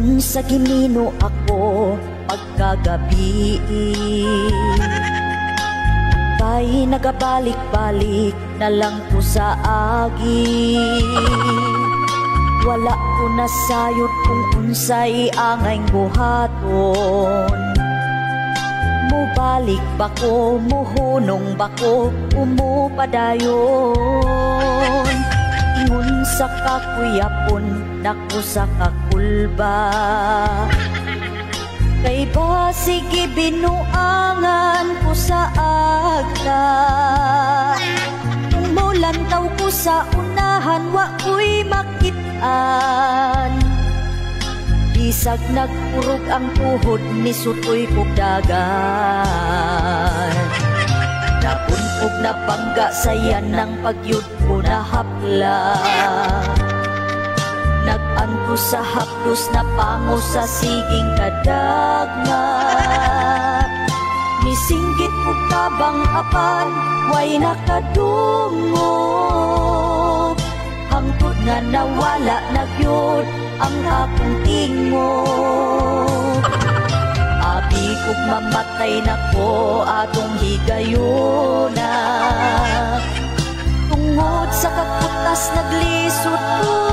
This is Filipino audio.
Ingon sa Ginoo ako pagkagabi, kay nagabalik-balik na lang ko sa agi. Wala ko nasayod kung unsay angay buhaton. Mubalik ba ko, muhunong ba ko, umupadayon. Ingon sa kakuyapon, naku sa kakulba. Kay ba sige binuangan ko sa agta. Kung mulantaw ko sa unahan, wa ko'y makitaan. Bisag nagpurog ang tuhod ni sutoy kog dagan. Napuntog na bangga sayan ng pagyud ko na hapla. Nag-angko sa haplos na pango sa siging kadagmat. Misinggit ko tabang apan, way nakadungog. Hangtod nga nawala na gyud ang akong tingog. Abi kog mamatay na ko atong higayuna. Tungod sa kaputas naglisod ko